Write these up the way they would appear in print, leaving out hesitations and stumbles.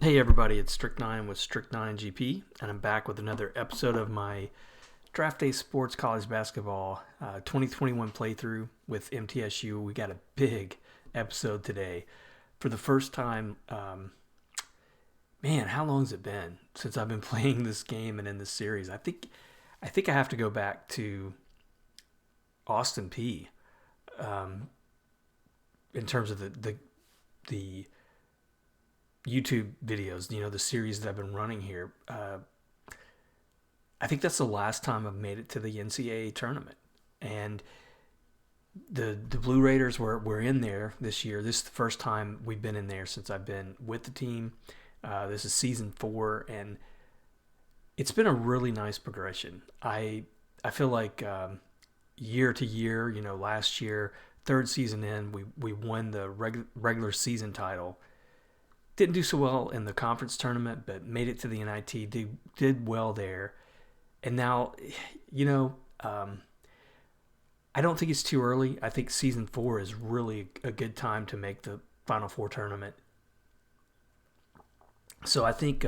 Hey everybody, it's Strict9 with Strict9 GP, and I'm back with another episode of my Draft Day Sports College Basketball 2021 playthrough with MTSU. We got a big episode today. For the first time, man, how long has it been since I've been playing this game and in this series? I think I have to go back to Austin P. In terms of the YouTube videos, the series that I've been running here. I think that's the last time I've made it to the NCAA tournament. And the Blue Raiders were in there this year. This is the first time we've been in there since I've been with the team. This is season 4, and it's been a really nice progression. I feel like year to year, last year, third season in, we won the regular season title. Didn't do so well in the conference tournament, but made it to the NIT, did well there. And now, I don't think it's too early. I think season 4 is really a good time to make the Final Four tournament. So I think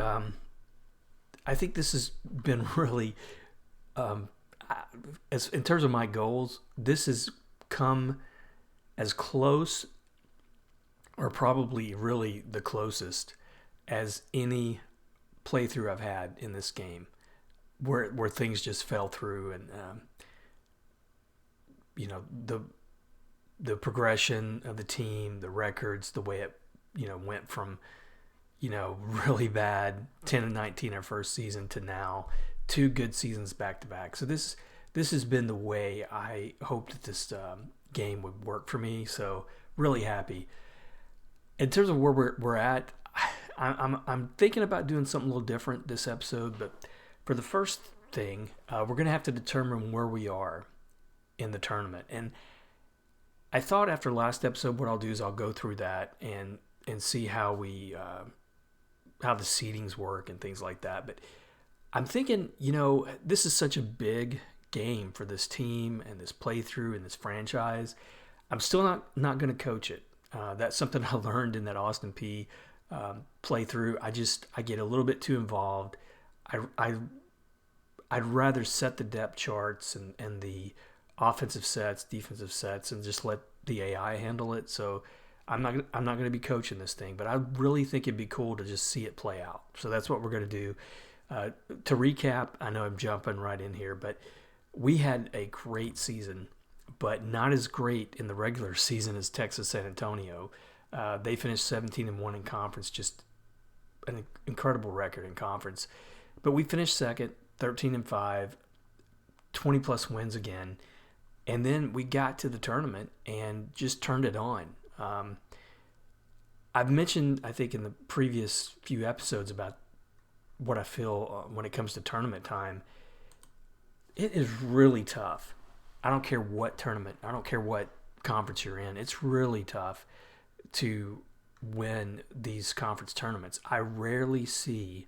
this has been really, as in terms of my goals, this has come as close, or probably really the closest, as any playthrough I've had in this game, where things just fell through, and the progression of the team, the records, the way it went from really bad 10-19 our first season to now 2 good seasons back to back. So this has been the way I hoped that this game would work for me. So really happy. In terms of where we're at, I'm thinking about doing something a little different this episode. But for the first thing, we're going to have to determine where we are in the tournament. And I thought after last episode, what I'll do is I'll go through that and see how how the seedings work and things like that. But I'm thinking, this is such a big game for this team and this playthrough and this franchise. I'm still not going to coach it. That's something I learned in that Austin P playthrough. I get a little bit too involved. I'd rather set the depth charts and the offensive sets, defensive sets, and just let the AI handle it. So I'm not going to be coaching this thing, but I really think it'd be cool to just see it play out. So that's what we're going to do. To recap, I know I'm jumping right in here, but we had a great season, but not as great in the regular season as Texas San Antonio. They finished 17-1 in conference, just an incredible record in conference. But we finished second, 13-5, 20-plus wins again. And then we got to the tournament and just turned it on. I've mentioned, I think, in the previous few episodes about what I feel when it comes to tournament time. It is really tough. I don't care what tournament, I don't care what conference you're in. It's really tough to win these conference tournaments. I rarely see,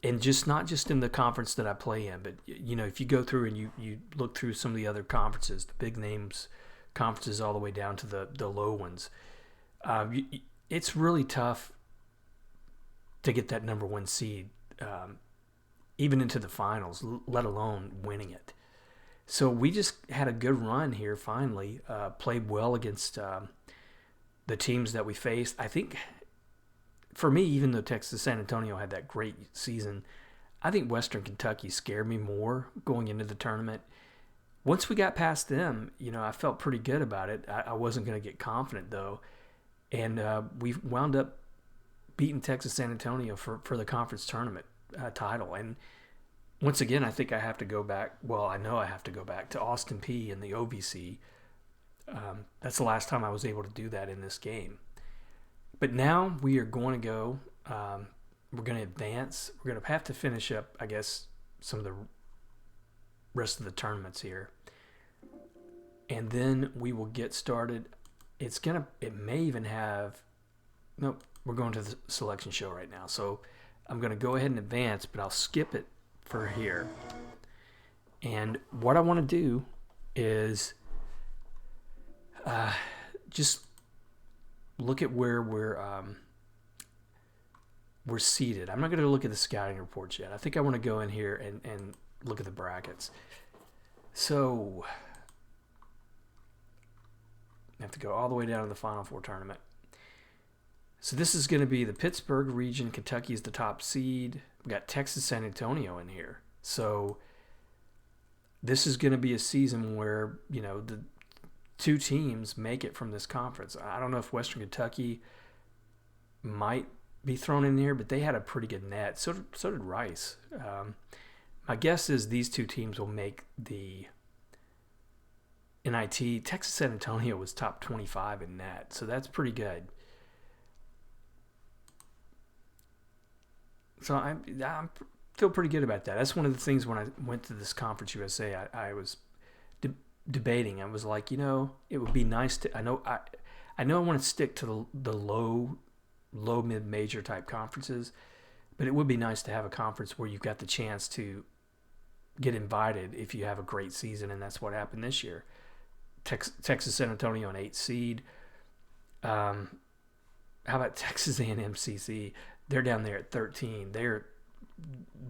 and not just in the conference that I play in, but if you go through and you look through some of the other conferences, the big names conferences all the way down to the low ones, it's really tough to get that number 1 seed, even into the finals, let alone winning it. So we just had a good run here finally, played well against the teams that we faced. I think, for me, even though Texas San Antonio had that great season, I think Western Kentucky scared me more going into the tournament. Once we got past them, I felt pretty good about it. I wasn't going to get confident, though. And we wound up beating Texas San Antonio for the conference tournament title. And once again, I think I have to go back. Well, I know I have to go back to Austin P and the OVC. That's the last time I was able to do that in this game. But now we are going to go. We're going to advance. We're going to have to finish up, I guess, some of the rest of the tournaments here. And then we will get started. It may even have, nope, we're going to the selection show right now. So I'm going to go ahead and advance, but I'll skip it for here. And what I want to do is just look at where we're we're seeded. I'm not going to look at the scouting reports yet. I think I want to go in here and look at the brackets. So I have to go all the way down to the Final Four tournament. So this is going to be the Pittsburgh region. Kentucky is the top seed. We got Texas San Antonio in here. So this is going to be a season where, the two teams make it from this conference. I don't know if Western Kentucky might be thrown in here, but they had a pretty good net. So did Rice. My guess is these two teams will make the NIT. Texas San Antonio was top 25 in net, so that's pretty good. So I feel pretty good about that. That's one of the things when I went to this Conference USA, I was debating. I was like, it would be nice to. I know I want to stick to the low mid major type conferences, but it would be nice to have a conference where you've got the chance to get invited if you have a great season, and that's what happened this year. Texas San Antonio an 8 seed. How about Texas A&M CC? They're down there at 13. They're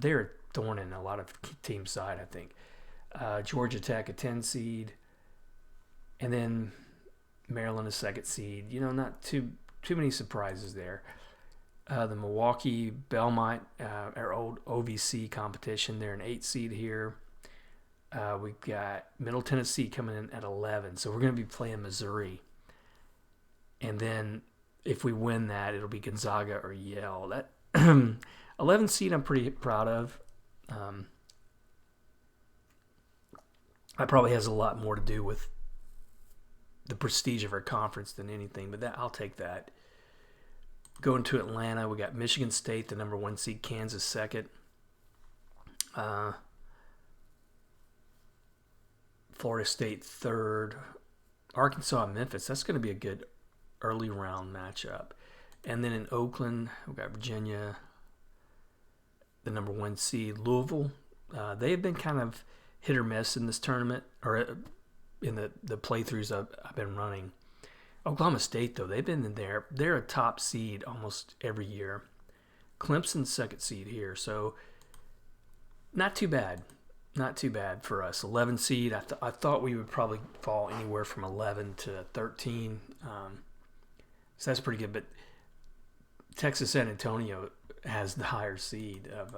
a thorn in a lot of teams' side, I think. Georgia Tech a 10 seed, and then Maryland a 2nd seed. Not too many surprises there. The Milwaukee Belmont, our old OVC competition, they're an 8 seed here. We've got Middle Tennessee coming in at 11, so we're going to be playing Missouri. And then if we win that, it'll be Gonzaga or Yale. That 11 seed I'm pretty proud of. That probably has a lot more to do with the prestige of our conference than anything, but I'll take that. Going to Atlanta, we got Michigan State, the number 1 seed, Kansas 2nd. Florida State 3rd. Arkansas and Memphis, that's going to be a good early round matchup. And then in Oakland, we got Virginia, the number 1 seed. Louisville, they have been kind of hit or miss in this tournament, or in the playthroughs I've been running. Oklahoma State, though, they've been in there. They're a top seed almost every year. Clemson's 2nd seed here, so not too bad. Not too bad for us. 11 seed, I thought we would probably fall anywhere from 11 to 13. So that's pretty good, but Texas San Antonio has the higher seed of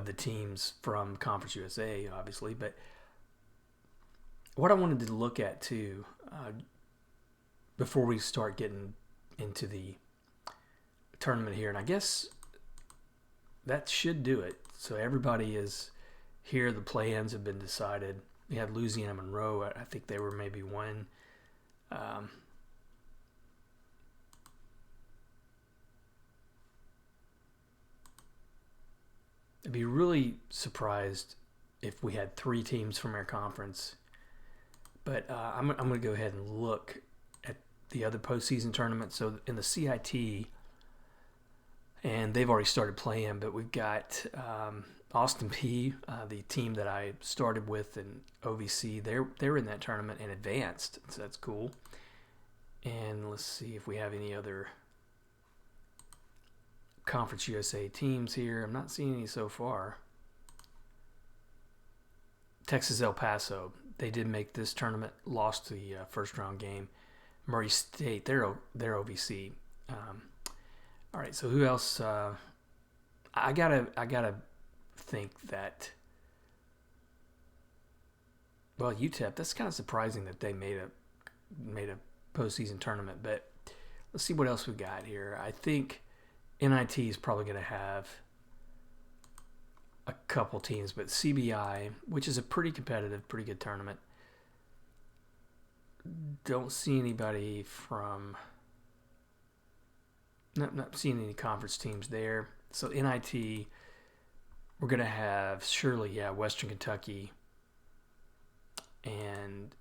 the teams from Conference USA, obviously. But what I wanted to look at too, before we start getting into the tournament here, and I guess that should do it. So everybody is here. The play-ins have been decided. We had Louisiana Monroe. I think they were maybe one. I'd be really surprised if we had 3 teams from our conference. But I'm going to go ahead and look at the other postseason tournaments. So in the CIT, and they've already started playing, but we've got Austin P, the team that I started with in OVC. They're in that tournament and advanced, so that's cool. And let's see if we have any other Conference USA teams here. I'm not seeing any so far. Texas El Paso, they did make this tournament, lost the first round game. Murray State, they're OVC. All right, so who else? I gotta think that. Well, UTEP. That's kind of surprising that they made a postseason tournament. But let's see what else we got here. I think NIT is probably going to have a couple teams, but CBI, which is a pretty competitive, pretty good tournament. Don't see anybody from. Not seeing any conference teams there. So NIT, we're going to have surely, Western Kentucky, and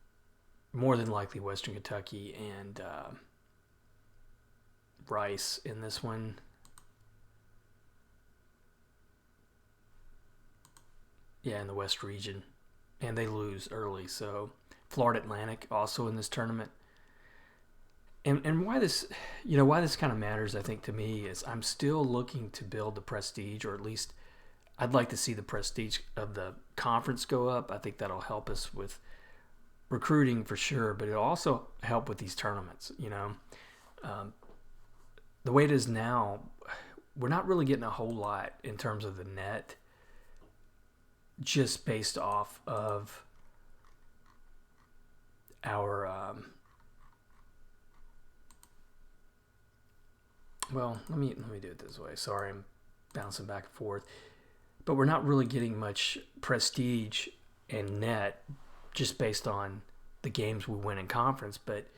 more than likely Western Kentucky and Rice in this one. Yeah, in the West region. And they lose early. So Florida Atlantic also in this tournament. And why this kind of matters, I think, to me is I'm still looking to build the prestige, or at least I'd like to see the prestige of the conference go up. I think that'll help us with recruiting for sure, but it'll also help with these tournaments. The way it is now, we're not really getting a whole lot in terms of the net, just based off of our well, let me do it this way. Sorry, I'm bouncing back and forth, but we're not really getting much prestige and net just based on the games we win in conference. But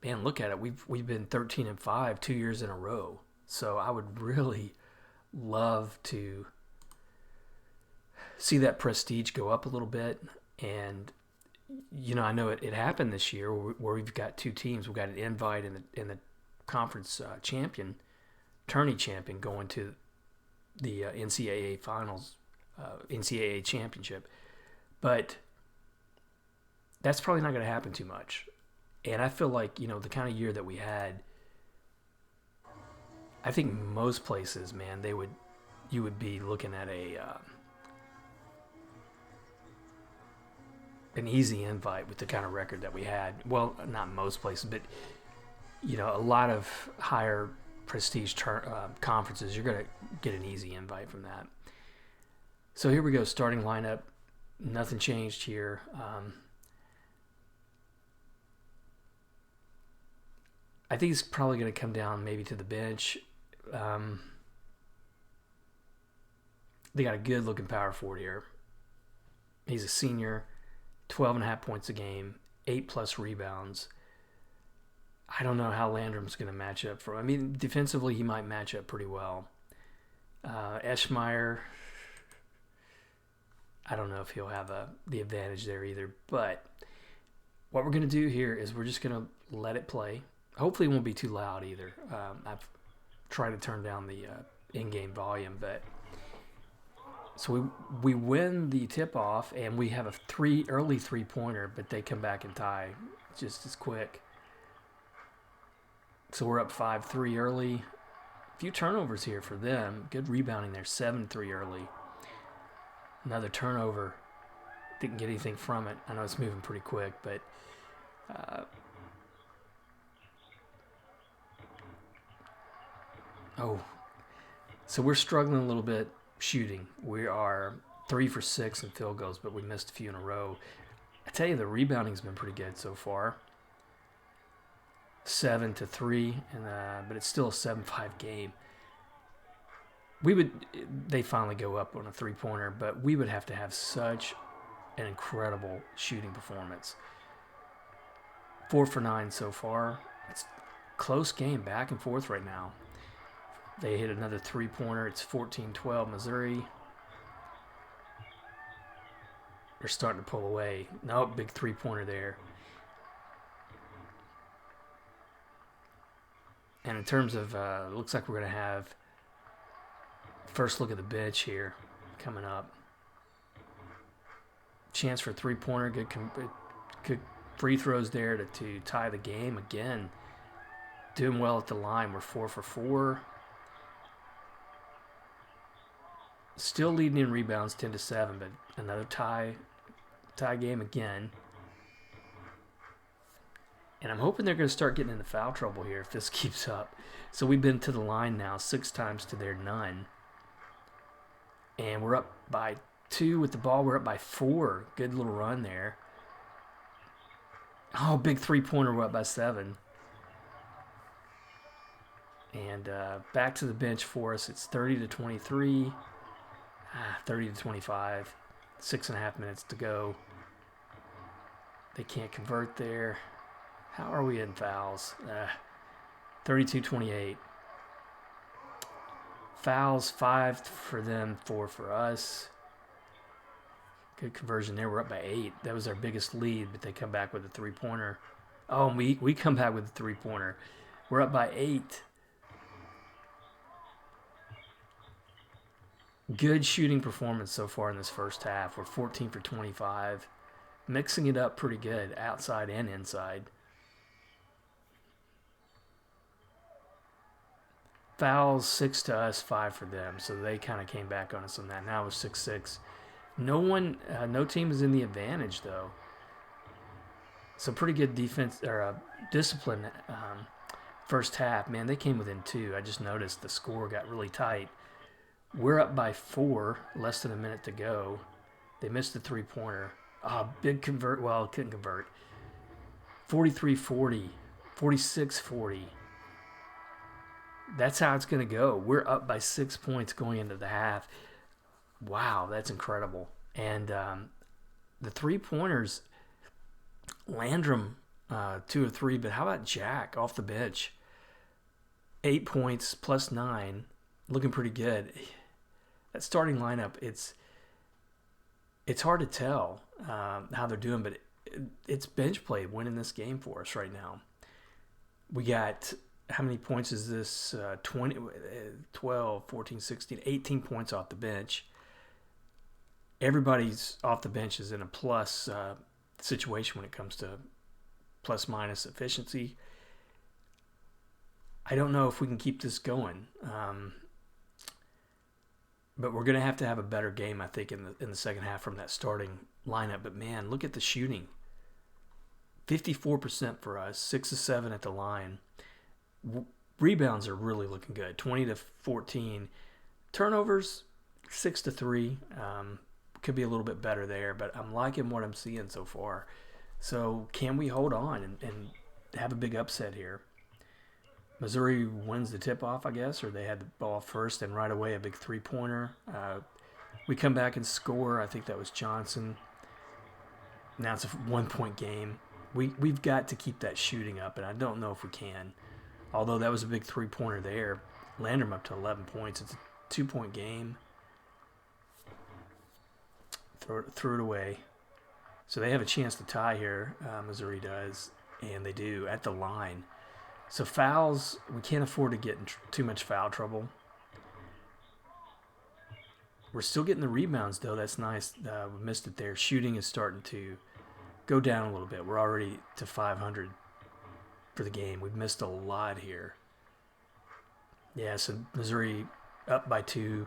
man, look at it. We've been 13-5 2 years in a row. So I would really love to see that prestige go up a little bit. And I know it happened this year where we've got two teams. We've got an invite and the conference champion, Tourney champion, going to the NCAA finals, NCAA championship. But that's probably not going to happen too much. And I feel like, the kind of year that we had, I think most places, man, you would be looking at an easy invite with the kind of record that we had. Well, not most places, but a lot of higher prestige conferences, you're going to get an easy invite from that. So here we go, starting lineup. Nothing changed here. I think it's probably going to come down maybe to the bench. They got a good-looking power forward here. He's a senior, 12.5 points a game, 8+ rebounds. I don't know how Landrum's going to match up for him. I mean, defensively, he might match up pretty well. Eschmeyer, I don't know if he'll have the advantage there either. But what we're going to do here is we're just going to let it play. Hopefully it won't be too loud either. I've tried to turn down the in-game volume, but so we win the tip-off, and we have a early three-pointer, but they come back and tie just as quick. So we're up 5-3 early. A few turnovers here for them. Good rebounding there, 7-3 early. Another turnover. Didn't get anything from it. I know it's moving pretty quick, but so we're struggling a little bit shooting. We are 3 for 6 in field goals, but we missed a few in a row. I tell you, the rebounding's been pretty good so far. 7-3, but it's still a 7-5 game. They finally go up on a three-pointer, but we would have to have such an incredible shooting performance. 4 for 9 so far. It's a close game, back and forth right now. They hit another three-pointer. It's 14-12 Missouri. They're starting to pull away. Nope, big three-pointer there. And in terms of, it looks like we're going to have first look at the bench here coming up. Chance for a three-pointer. Good free throws there to tie the game again. Doing well at the line. We're 4 for 4. Still leading in rebounds 10-7, but another tie game again. And I'm hoping they're going to start getting into foul trouble here if this keeps up. So we've been to the line now 6 times to their none. And we're up by 2 with the ball. We're up by 4. Good little run there. Oh, big three-pointer. We're up by 7. And back to the bench for us. It's 30-23. 30-25. 6.5 minutes to go. They can't convert there. How are we in fouls? 32-28. Fouls, 5 for them, 4 for us. Good conversion there. We're up by 8. That was our biggest lead, but they come back with a three-pointer. Oh, we come back with a three-pointer. We're up by 8. Good shooting performance so far in this first half. We're 14 for 25. Mixing it up pretty good, outside and inside. fouls, 6 to us, 5 for them. So they kind of came back on us on that. Now it was 6-6. No team is in the advantage though. So pretty good defense or discipline first half. Man, they came within 2. I just noticed the score got really tight. We're up by 4, less than a minute to go. They missed the 3-pointer. Big convert. Well, couldn't convert. 43-40, 46-40. That's how it's going to go. We're up by 6 points going into the half. Wow, that's incredible. And the 3-pointers, Landrum, 2 or 3, but how about Jack off the bench? 8 points plus 9, looking pretty good. That starting lineup, it's hard to tell how they're doing, but it's bench play winning this game for us right now. We got, how many points is this? 20, 12, 14, 16, 18 points off the bench. Everybody's off the bench is in a plus situation when it comes to plus-minus efficiency. I don't know if we can keep this going. But we're going to have a better game, I think, in the second half from that starting lineup. But, man, look at the shooting. 54% for us, 6 of 7 at the line. Rebounds are really looking good, 20 to 14. Turnovers, 6 to 3. Could be a little bit better there, but I'm liking what I'm seeing so far. So can we hold on and have a big upset here? Missouri wins the tip-off, I guess, or they had the ball first, and right away a big 3-pointer. We come back and score. I think that was Johnson. Now it's a 1-point game. We've got to keep that shooting up, and I don't know if we can. Although that was a big 3-pointer there. Landrum up to 11 points. It's a 2-point game. Threw it away. So they have a chance to tie here, Missouri does, and they do at the line. So fouls, we can't afford to get in too much foul trouble. We're still getting the rebounds, though. That's nice. We missed it there. Shooting is starting to go down a little bit. We're already to 500 for the game. We've missed a lot here. Yeah, so Missouri up by 2.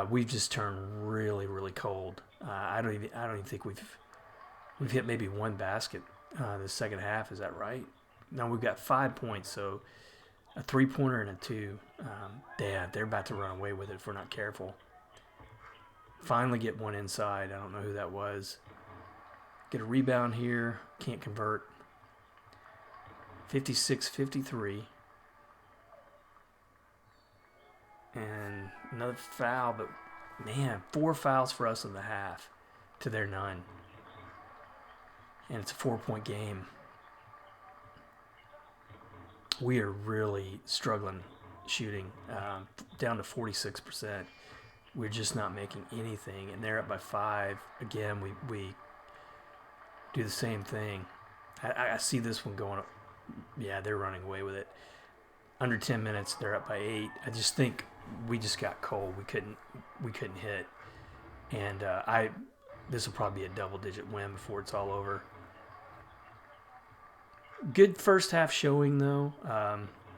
We've just turned really, really cold. I don't even think we've hit maybe one basket the second half. Is that right? No, we've got 5 points, so a 3-pointer and a 2. They're about to run away with it if we're not careful. Finally get one inside. I don't know who that was. Get a rebound here. Can't convert. 56-53. And another foul, but man, 4 fouls for us in the half to their none. And it's a 4-point game. We are really struggling shooting, down to 46%. We're just not making anything, and they're up by 5. Again, we do the same thing. I see this one going up. Yeah, they're running away with it. Under 10 minutes, they're up by 8. I just think we just got cold. We couldn't hit, and this will probably be a double-digit win before it's all over. Good first half showing though.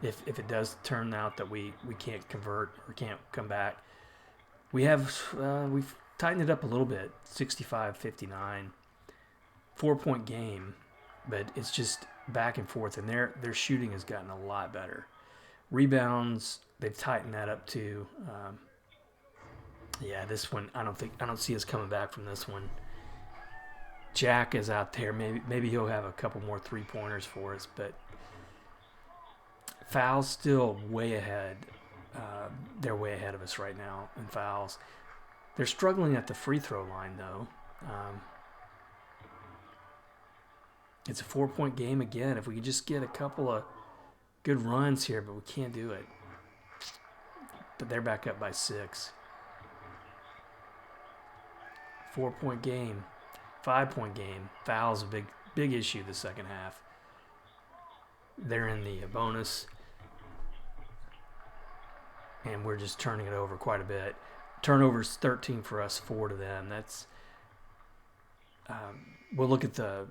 If it does turn out that we can't convert or can't come back, we've tightened it up a little bit. 65-59, 4-point game, but it's just back and forth, and their shooting has gotten a lot better. Rebounds, they've tightened that up too. This one I don't see us coming back from this one. Jack is out there. Maybe he'll have a couple more 3-pointers for us, but fouls still way ahead. They're way ahead of us right now in fouls. They're struggling at the free throw line though. It's a 4-point game again. If we could just get a couple of good runs here, but we can't do it. But they're back up by 6. 4-point game. 5-point game. Fouls a big issue the second half. They're in the bonus, and we're just turning it over quite a bit. Turnovers 13 for us, 4 to them. That's we'll look at the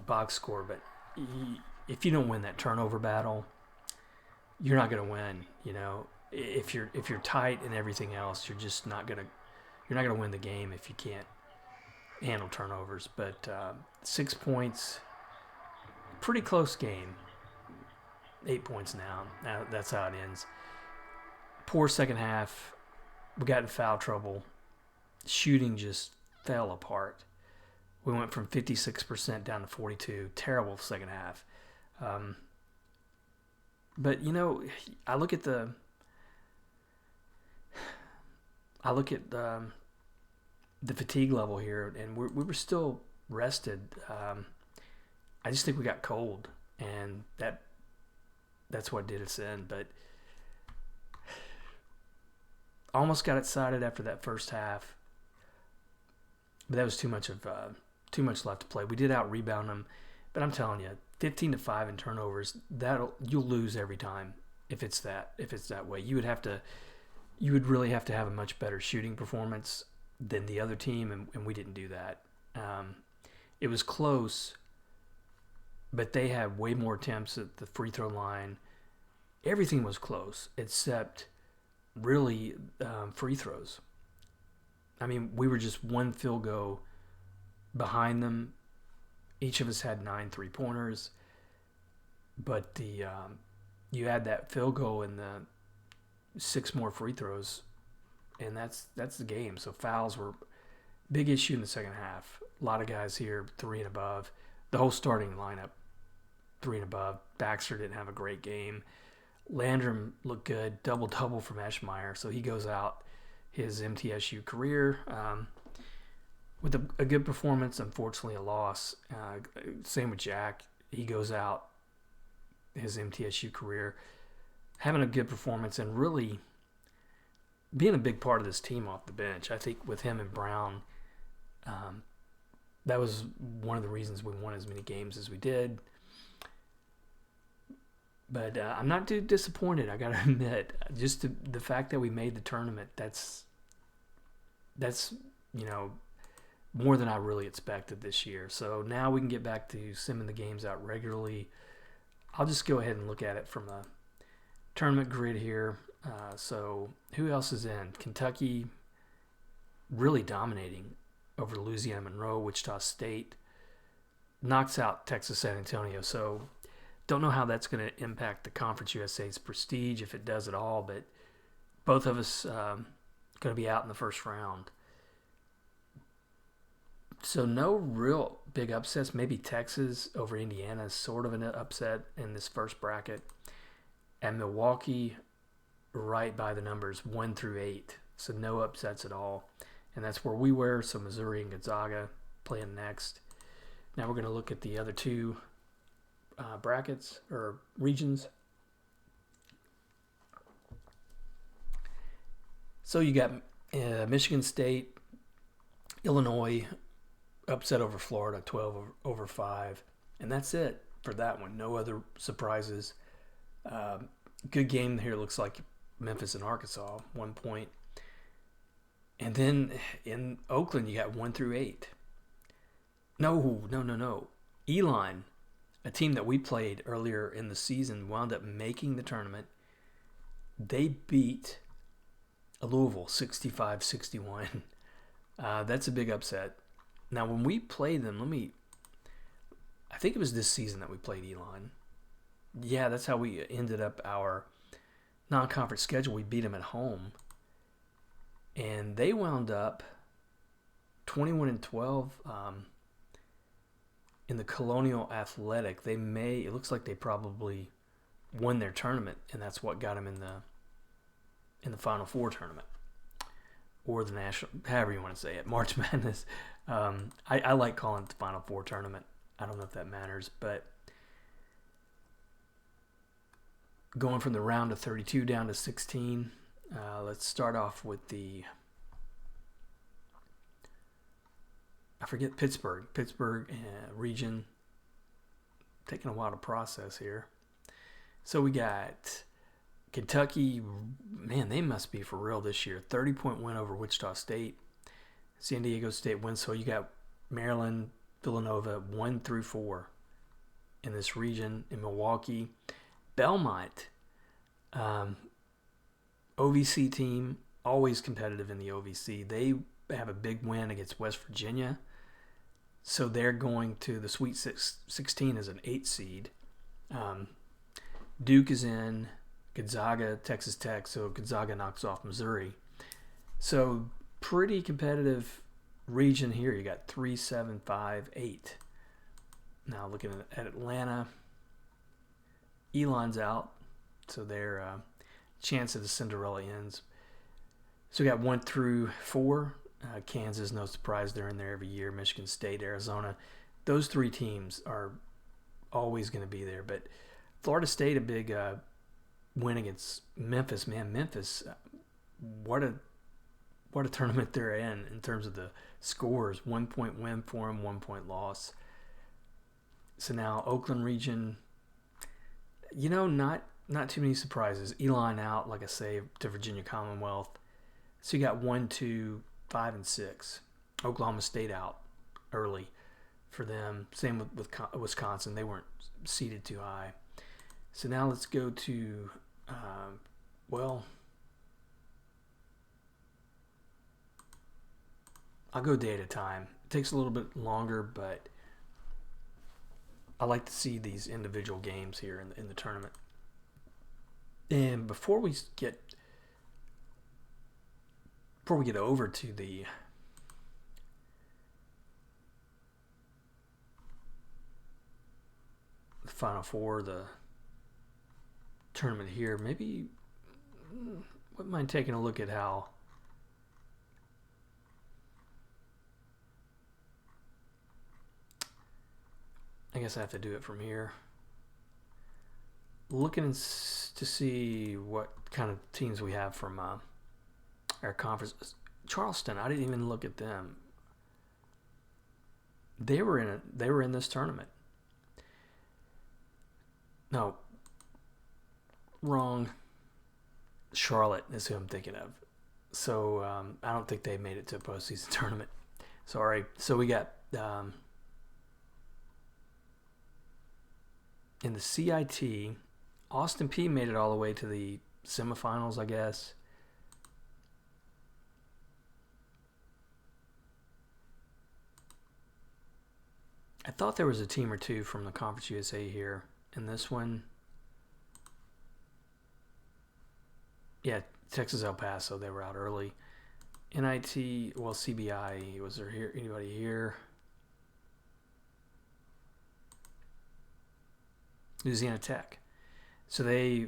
box score, but if you don't win that turnover battle, you're not going to win. If you're tight and everything else, you're not going to win the game if you can't handle turnovers. But 6 points, pretty close game. 8 points now. That's how it ends. Poor second half. We got in foul trouble. Shooting just fell apart. We went from 56% down to 42%. Terrible second half. But I look at the fatigue level here, and we were still rested. I just think we got cold, and that's what did us in. But almost got it sided after that first half. But that was too much left to play. We did out rebound them, but I'm telling you, 15-5 in turnovers, you'll lose every time if it's that way. You would really have to have a much better shooting performance than the other team, and we didn't do that. It was close, but they had way more attempts at the free throw line. Everything was close except really free throws. I mean, we were just one field goal behind them. Each of us had 9 3-pointers, but you add that field goal and the 6 more free throws, and that's the game. So fouls were a big issue in the second half. A lot of guys here 3 and above. The whole starting lineup 3 and above. Baxter didn't have a great game. Landrum looked good, double-double from Eschmeyer, so he goes out his MTSU career with a good performance, unfortunately a loss. Same with Jack. He goes out his MTSU career having a good performance and really being a big part of this team off the bench. I think with him and Brown, that was one of the reasons we won as many games as we did. But I'm not too disappointed, I got to admit. Just the fact that we made the tournament, that's more than I really expected this year. So now we can get back to simming the games out regularly. I'll just go ahead and look at it from a tournament grid here. So who else is in? Kentucky really dominating over Louisiana Monroe. Wichita State knocks out Texas San Antonio. So don't know how that's going to impact the Conference USA's prestige, if it does at all, but both of us going to be out in the first round. So no real big upsets. Maybe Texas over Indiana is sort of an upset in this first bracket. And Milwaukee right by the numbers 1 through 8. So no upsets at all. And that's where we were. So Missouri and Gonzaga playing next. Now we're going to look at the other two brackets or regions. So you got Michigan State, Illinois, upset over Florida, 12-5, and that's it for that one. No other surprises. Good game here. Looks like Memphis and Arkansas, 1 point. And then in Oakland, you got 1 through 8. No. Elon, a team that we played earlier in the season, wound up making the tournament. They beat Louisville 65-61. That's a big upset. Now, when we played them, I think it was this season that we played Elon. Yeah, that's how we ended up our non-conference schedule. We beat them at home. And they wound up 21-12 in the Colonial Athletic. It looks like they probably won their tournament, and that's what got them in the Final Four tournament. Or the national, however you want to say it, March Madness. I like calling it the Final Four tournament. I don't know if that matters, but going from the round of 32 down to 16, let's start off with Pittsburgh region. Taking a while to process here. So we got Kentucky, man, they must be for real this year. 30-point win over Wichita State. San Diego State wins. So you got Maryland, Villanova, 1 through 4 in this region. In Milwaukee, Belmont OVC team, always competitive in the OVC. They have a big win against West Virginia. So they're going to the Sweet 16 as an 8 seed. Duke is in, Gonzaga, Texas Tech, so Gonzaga knocks off Missouri. So pretty competitive region here. You got 3, 7, 5, 8. Now looking at Atlanta, Elon's out, so their chance of the Cinderella ends. So we got 1 through 4. Kansas, no surprise, they're in there every year. Michigan State, Arizona. Those 3 teams are always going to be there. But Florida State, a big win against Memphis. Man, Memphis, what a tournament they're in terms of the scores. 1-point win for them, 1-point loss. So now Oakland region, not too many surprises. Elon out, like I say, to Virginia Commonwealth. So you got 1, 2, 5, and 6. Oklahoma State out early for them. Same with Wisconsin. They weren't seeded too high. So now let's go to, I'll go day at a time. It takes a little bit longer, but I like to see these individual games here in the tournament. And before we get over to the Final Four, the tournament here, maybe wouldn't mind taking a look at how I guess I have to do it from here. Looking to see what kind of teams we have from our conference. Charleston, I didn't even look at them. They were in this tournament. No, wrong. Charlotte is who I'm thinking of. So I don't think they made it to a postseason tournament. Sorry. So we got in the CIT, Austin Peay made it all the way to the semifinals, I guess. I thought there was a team or two from the Conference USA here in this one. Yeah, Texas El Paso, they were out early. NIT, well, CBI, was there here anybody here? Louisiana Tech. So they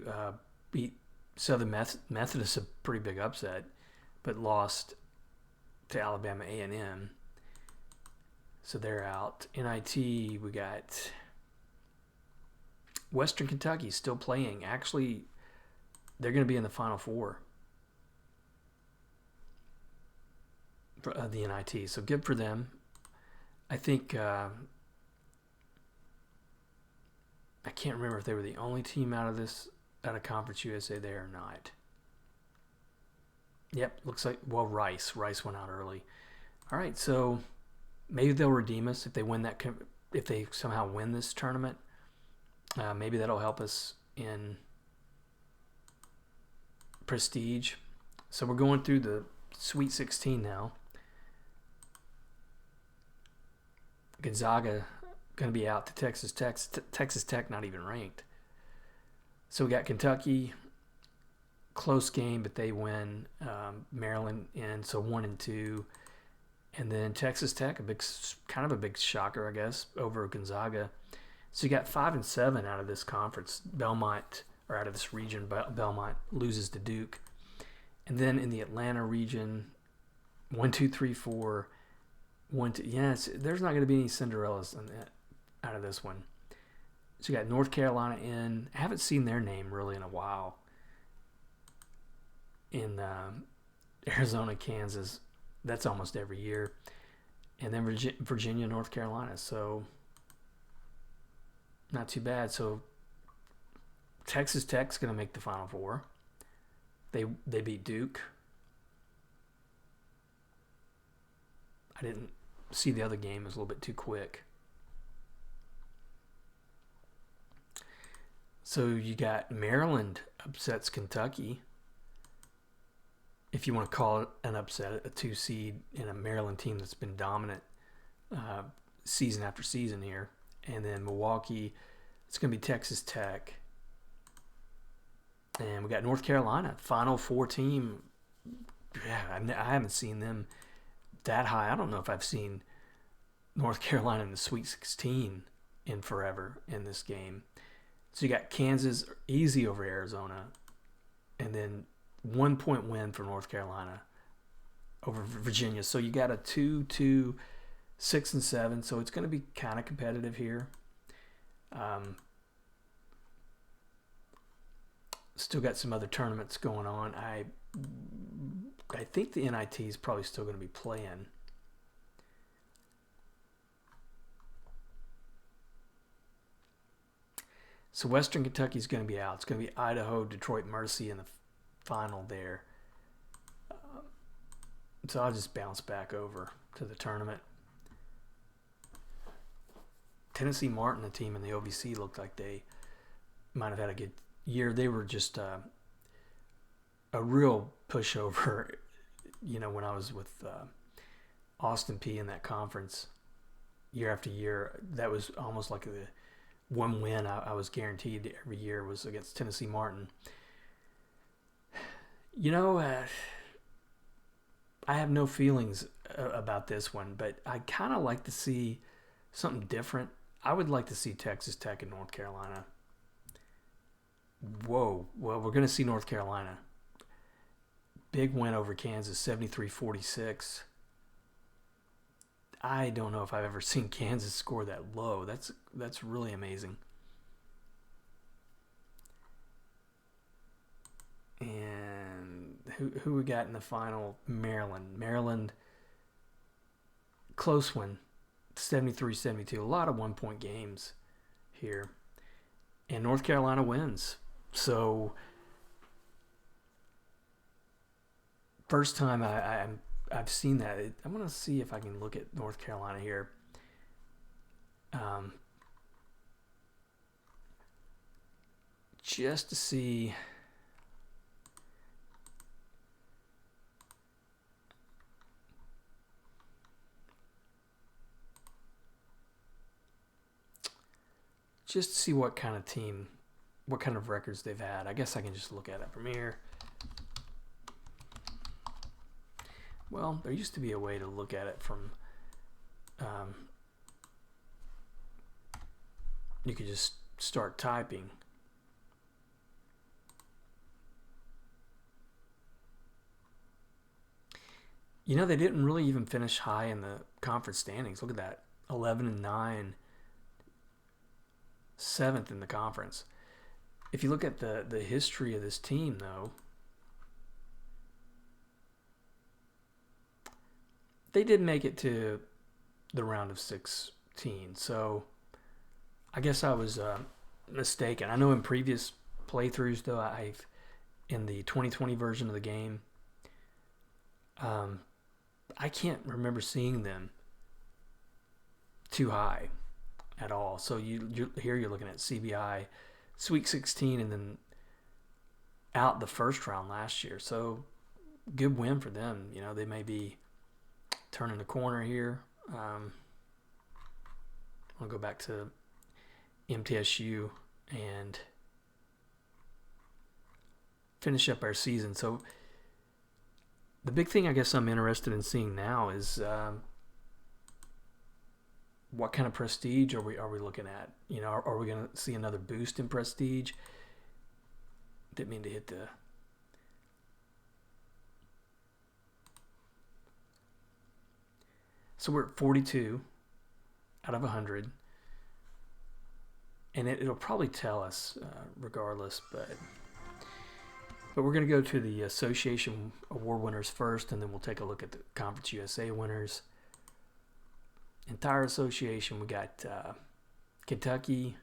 beat Southern Methodist, a pretty big upset, but lost to Alabama A&M. So they're out. NIT, we got Western Kentucky still playing. Actually, they're going to be in the Final Four for the NIT. So good for them. I think I can't remember if they were the only team out of Conference USA there or not. Yep, looks like, well, Rice went out early. All right, so maybe they'll redeem us if they win that. If they somehow win this tournament, maybe that'll help us in prestige. So we're going through the Sweet 16 now. Gonzaga going to be out to Texas Tech. Texas Tech not even ranked. So we got Kentucky, close game, but they win. Maryland in, so 1-2. And then Texas Tech, kind of a big shocker, I guess, over Gonzaga. So you got 5 and 7 out of this conference. Out of this region, Belmont loses to Duke. And then in the Atlanta region, 1, 2, 3, 4, 1, 2. Yes, there's not going to be any Cinderellas out of this one. So you got North Carolina in. I haven't seen their name really in a while. In Arizona, Kansas. That's almost every year. And then Virginia, North Carolina. So not too bad. So Texas Tech's going to make the Final Four. They beat Duke. I didn't see the other game. It was a little bit too quick. So you got Maryland upsets Kentucky. If you want to call it an upset, a 2 seed in a Maryland team that's been dominant season after season here. And then Milwaukee, it's going to be Texas Tech. And we got North Carolina, Final Four team. Yeah, I haven't seen them that high. I don't know if I've seen North Carolina in the Sweet 16 in forever in this game. So you got Kansas easy over Arizona. And then 1 point win for North Carolina over Virginia. So you got a 2-2, 6 and 7. So it's going to be kind of competitive here. Still got some other tournaments going on. I think the NIT is probably still going to be playing. So Western Kentucky is going to be out. It's going to be Idaho, Detroit Mercy in the final there. So I'll just bounce back over to the tournament. Tennessee Martin, the team in the OVC, looked like they might have had a good year. They were just a real pushover, when I was with Austin P in that conference year after year. That was almost like the one win I was guaranteed every year was against Tennessee Martin. I have no feelings about this one, but I kind of like to see something different. I would like to see Texas Tech and North Carolina. Whoa. Well, we're going to see North Carolina. Big win over Kansas, 73-46. I don't know if I've ever seen Kansas score that low. That's really amazing. And who we got in the final? Maryland, close one, 73-72. A lot of 1 point games here. And North Carolina wins. So first time I've seen that. I'm going to see if I can look at North Carolina here. Just to see. Just to see what kind of records they've had. I guess I can just look at it from here. Well, there used to be a way to look at it from, you could just start typing. They didn't really even finish high in the conference standings. Look at that, 11-9, 7th in the conference. If you look at the history of this team, though, they did make it to the round of 16. So I guess I was mistaken. I know in previous playthroughs, though, in the 2020 version of the game, I can't remember seeing them too high at all. So you're looking at CBI Sweet 16 and then out the first round last year. So good win for them. They may be turning the corner here. I'll go back to MTSU and finish up our season. So the big thing I guess I'm interested in seeing now is what kind of prestige are we looking at? Are we going to see another boost in prestige? Didn't mean to hit the... So we're at 42 out of 100. And it'll probably tell us regardless, but we're going to go to the Association Award winners first, and then we'll take a look at the Conference USA winners. Entire association, we got Kentucky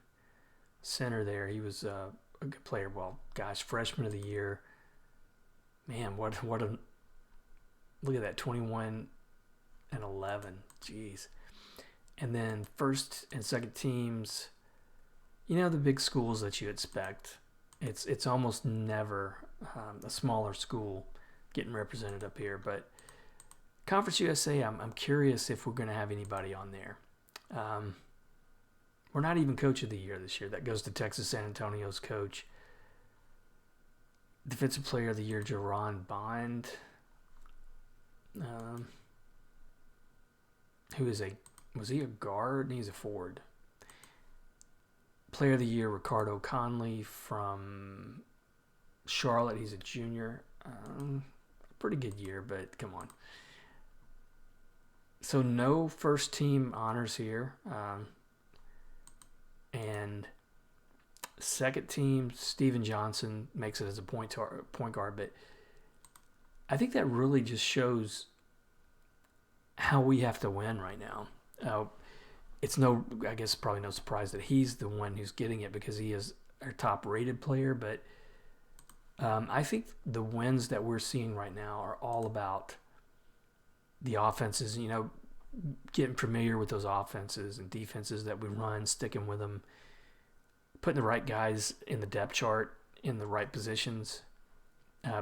center there. He was a good player. Well, gosh, freshman of the year. Man, what a look at that, 21 and 11. Jeez. And then first and second teams, The big schools that you expect, it's almost never a smaller school getting represented up here. But Conference USA, I'm curious if we're going to have anybody on there. We're not even Coach of the Year this year. That goes to Texas San Antonio's coach. Defensive Player of the Year, Jerron Bond. Was he a guard? He's a forward. Player of the Year, Ricardo Conley from Charlotte. He's a junior. Pretty good year, but come on. So no first team honors here. And second team, Steven Johnson makes it as a point guard. But I think that really just shows how we have to win right now. I guess probably no surprise that he's the one who's getting it because he is our top rated player. But I think the wins that we're seeing right now are all about the offenses, getting familiar with those offenses and defenses that we run, sticking with them, putting the right guys in the depth chart in the right positions,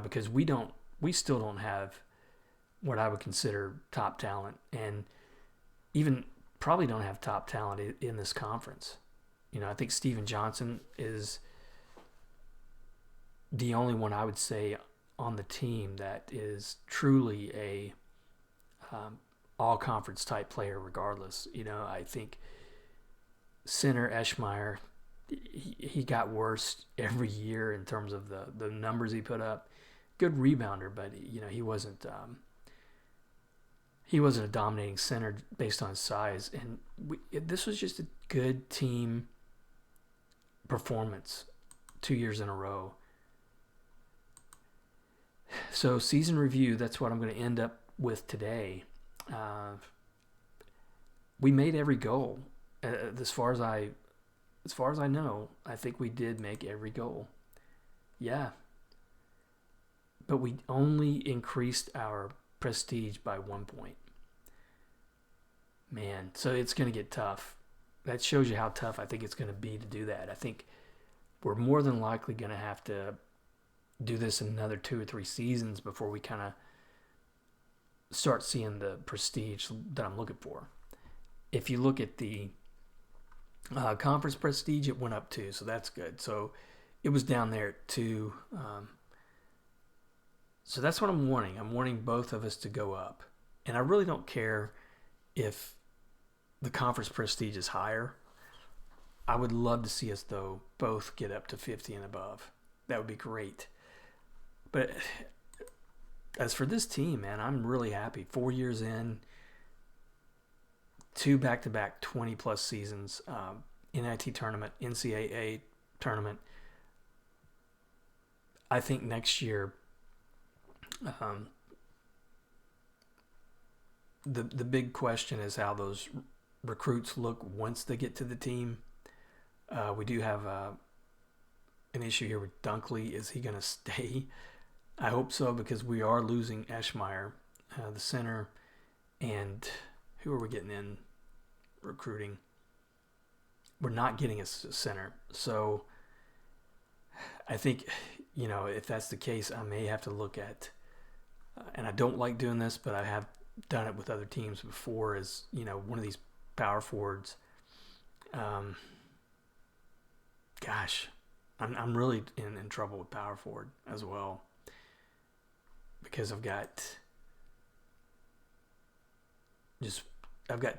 because we still don't have what I would consider top talent, and even probably don't have top talent in this conference. I think Steven Johnson is the only one I would say on the team that is truly a all-conference type player regardless. I think center Eschmeyer, he got worse every year in terms of the numbers he put up. Good rebounder, but he wasn't a dominating center based on his size. And this was just a good team performance 2 years in a row. So season review, that's what I'm going to end up with today. We made every goal. As far as I know, I think we did make every goal. Yeah. But we only increased our prestige by 1 point. Man, so it's going to get tough. That shows you how tough I think it's going to be to do that. I think we're more than likely going to have to do this another 2 or 3 seasons before we kind of start seeing the prestige that I'm looking for. If you look at the conference prestige, it went up too, so that's good. So it was down there at 2. So that's what I'm wanting. I'm wanting both of us to go up. And I really don't care if the conference prestige is higher. I would love to see us, though, both get up to 50 and above. That would be great. But as for this team, man, I'm really happy. 4 years in, 2 back-to-back 20-plus seasons, NIT tournament, NCAA tournament. I think next year, the big question is how those recruits look once they get to the team. We do have an issue here with Dunkley. Is he going to stay? I hope so, because we are losing Eschmeyer, the center, and who are we getting in recruiting? We're not getting a center. So I think, if that's the case, I may have to look at, and I don't like doing this, but I have done it with other teams before, is, one of these power forwards. I'm really in trouble with power forward as well, because I've got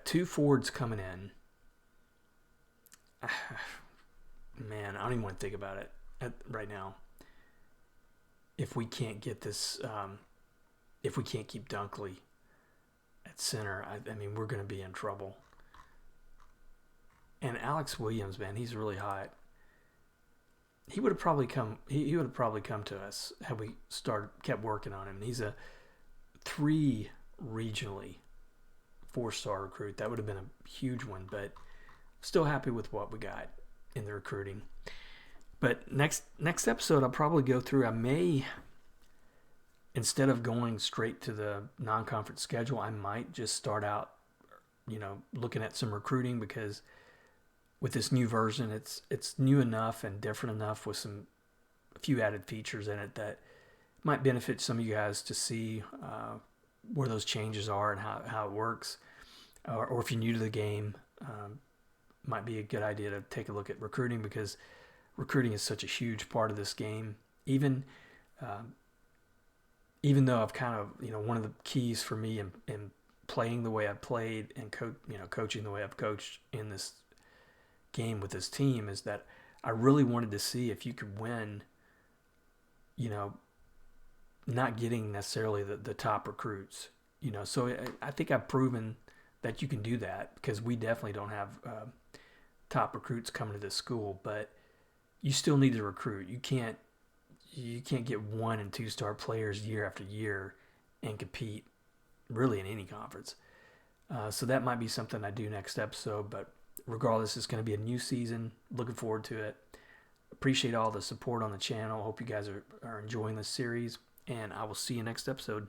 2 forwards coming in. Man, I don't even want to think about it right now. If we can't get this, if we can't keep Dunkley at center, I mean, we're going to be in trouble. And Alex Williams, man, he's really hot. He would have probably come. He would have probably come to us had we kept working on him. He's a 3 regionally 4-star recruit. That would have been a huge one, but still happy with what we got in the recruiting. But next episode, I'll probably go through. I may, instead of going straight to the non-conference schedule, I might just start out, looking at some recruiting, because with this new version, it's new enough and different enough with a few added features in it that might benefit some of you guys to see where those changes are and how it works. Or if you're new to the game, might be a good idea to take a look at recruiting, because recruiting is such a huge part of this game. Even though I've kind of, one of the keys for me in playing the way I've played and coaching the way I've coached in this game with this team is that I really wanted to see if you could win, not getting necessarily the top recruits, So I think I've proven that you can do that, because we definitely don't have top recruits coming to this school, but you still need to recruit. You can't get 1 and 2 star players year after year and compete really in any conference. So that might be something I do next episode, but regardless, it's going to be a new season. Looking forward to it. Appreciate all the support on the channel. Hope you guys are enjoying this series, and I will see you next episode.